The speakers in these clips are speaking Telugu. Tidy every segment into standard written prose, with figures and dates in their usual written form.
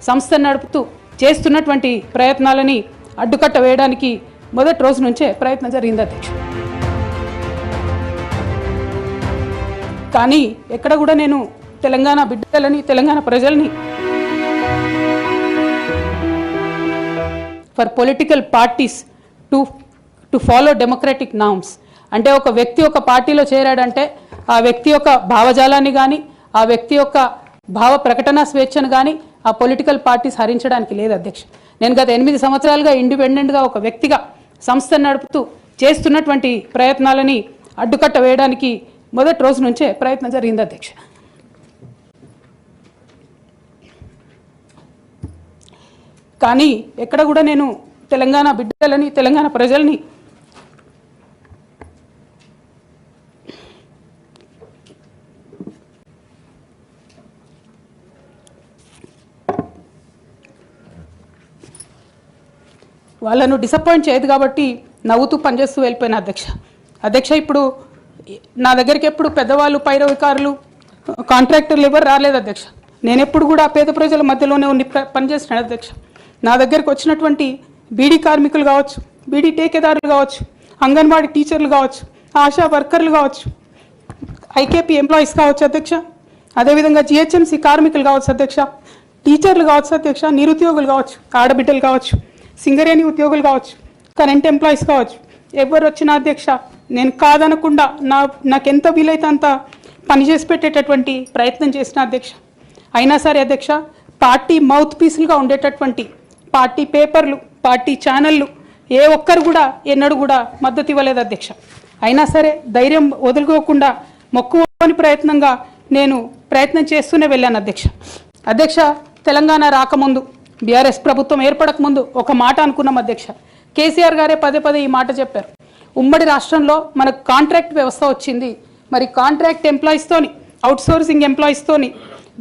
సంస్థ నడుపుతూ చేస్తున్నటువంటి ప్రయత్నాలని అడ్డుకట్ట వేయడానికి మొదటి రోజు నుంచే ప్రయత్నం జరిగింది అధ్యక్ష. కానీ ఎక్కడ కూడా నేను తెలంగాణ బిడ్డలని తెలంగాణ ప్రజల్ని for political parties to follow democratic norms అంటే ఒక వ్యక్తి ఒక పార్టీలో చేరాడంటే ఆ వ్యక్తి యొక్క భావజాలాన్ని కానీ ఆ వ్యక్తి యొక్క భావ ప్రకటన స్వేచ్ఛను కానీ ఆ పొలిటికల్ పార్టీస్ హరించడానికి లేదు అధ్యక్ష. నేను గత 8 సంవత్సరాలుగా ఇండిపెండెంట్గా ఒక వ్యక్తిగా సంస్థ నడుపుతూ చేస్తున్నటువంటి ప్రయత్నాలని అడ్డుకట్ట వేయడానికి మొదటి రోజు నుంచే ప్రయత్నం జరిగింది అధ్యక్ష. కానీ ఎక్కడ కూడా నేను తెలంగాణ బిడ్డలని తెలంగాణ ప్రజల్ని వాళ్ళను డిసప్పాయింట్ చేయదు కాబట్టి నవ్వుతూ పనిచేస్తూ వెళ్ళిపోయిన అధ్యక్ష. ఇప్పుడు నా దగ్గరికి ఎప్పుడు పెద్దవాళ్ళు పైరవికారులు కాంట్రాక్టర్లు ఎవరు రాలేదు అధ్యక్ష. నేను ఎప్పుడు కూడా పేద ప్రజల మధ్యలోనే ఉండి పనిచేస్తున్నాను అధ్యక్ష. నా దగ్గరికి వచ్చినటువంటి బీడీ కార్మికులు కావచ్చు, బీడీ టేకేదారులు కావచ్చు, అంగన్వాడీ టీచర్లు కావచ్చు, ఆశా వర్కర్లు కావచ్చు, ఐకేపీ ఎంప్లాయీస్ కావచ్చు అధ్యక్ష, అదేవిధంగా జిహెచ్ఎంసీ కార్మికులు కావచ్చు అధ్యక్ష, టీచర్లు కావచ్చు అధ్యక్ష, నిరుద్యోగులు కావచ్చు, ఆడబిడ్డలు కావచ్చు, సింగరేణి ఉద్యోగులు కావచ్చు, కరెంట్ ఎంప్లాయీస్ కావచ్చు, ఎవరు వచ్చిన అధ్యక్ష నేను కాదనకుండా నాకెంత వీలైతే అంత పనిచేసి పెట్టేటటువంటి ప్రయత్నం చేసిన అధ్యక్ష. అయినా సరే అధ్యక్ష పార్టీ మౌత్ పీసులుగా ఉండేటటువంటి పార్టీ పేపర్లు పార్టీ ఛానళ్ళు ఏ ఒక్కరు కూడా ఎన్నడూ కూడా మద్దతు ఇవ్వలేదు అధ్యక్ష. అయినా సరే ధైర్యం వదులుకోకుండా మొక్కువని ప్రయత్నంగా నేను ప్రయత్నం చేస్తూనే వెళ్ళాను అధ్యక్ష. తెలంగాణ రాకముందు బీఆర్ఎస్ ప్రభుత్వం ఏర్పడకముందు ఒక మాట అనుకున్నాం అధ్యక్ష. కేసీఆర్ గారే పదే ఈ మాట చెప్పారు. ఉమ్మడి రాష్ట్రంలో మనకు కాంట్రాక్ట్ వ్యవస్థ వచ్చింది, మరి కాంట్రాక్ట్ ఎంప్లాయీస్తోని అవుట్సోర్సింగ్ ఎంప్లాయీస్తోని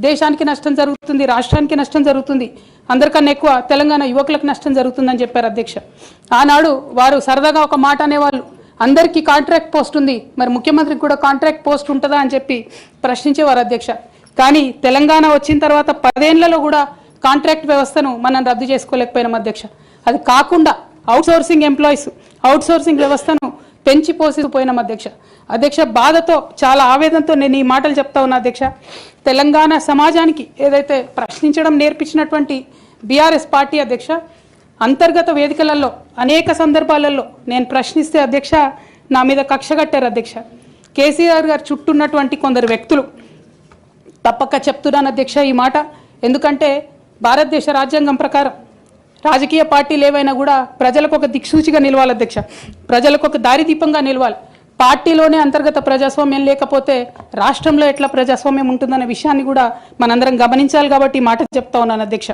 దేశానికి నష్టం జరుగుతుంది, రాష్ట్రానికి నష్టం జరుగుతుంది, అందరికన్నా ఎక్కువ తెలంగాణ యువకులకు నష్టం జరుగుతుందని చెప్పారు అధ్యక్ష. ఆనాడు వారు సరదాగా ఒక మాట అనేవాళ్ళు, అందరికీ కాంట్రాక్ట్ పోస్ట్ ఉంది, మరి ముఖ్యమంత్రికి కూడా కాంట్రాక్ట్ పోస్ట్ ఉంటుందా అని చెప్పి ప్రశ్నించేవారు అధ్యక్ష. కానీ తెలంగాణ వచ్చిన తర్వాత 10 ఏళ్లలో కూడా కాంట్రాక్ట్ వ్యవస్థను మనం రద్దు చేసుకోలేకపోయినాం అధ్యక్ష. అది కాకుండా అవుట్సోర్సింగ్ ఎంప్లాయీస్ అవుట్సోర్సింగ్ వ్యవస్థను పెంచి పోసిపోయినాం అధ్యక్ష. బాధతో చాలా ఆవేదనతో నేను ఈ మాటలు చెప్తా ఉన్నా అధ్యక్ష. తెలంగాణ సమాజానికి ఏదైతే ప్రశ్నించడం నేర్పించినటువంటి బీఆర్ఎస్ పార్టీ అధ్యక్ష అంతర్గత వేదికలలో అనేక సందర్భాలలో నేను ప్రశ్నిస్తే అధ్యక్ష నా మీద కక్ష కట్టారు అధ్యక్ష. కేసీఆర్ గారు చుట్టూన్నటువంటి కొందరు వ్యక్తులు తప్పక చెప్తున్నాను అధ్యక్ష ఈ మాట. ఎందుకంటే భారతదేశ రాజ్యాంగం ప్రకారం రాజకీయ పార్టీలు ఏవైనా కూడా ప్రజలకు ఒక దిక్సూచిగా నిలవాలి అధ్యక్ష, ప్రజలకు ఒక దారిదీపంగా నిలవాలి. పార్టీలోనే అంతర్గత ప్రజాస్వామ్యం లేకపోతే రాష్ట్రంలో ఎట్లా ప్రజాస్వామ్యం ఉంటుందనే విషయాన్ని కూడా మనందరం గమనించాలి. కాబట్టి ఈ మాట చెప్తా ఉన్నాను అధ్యక్ష.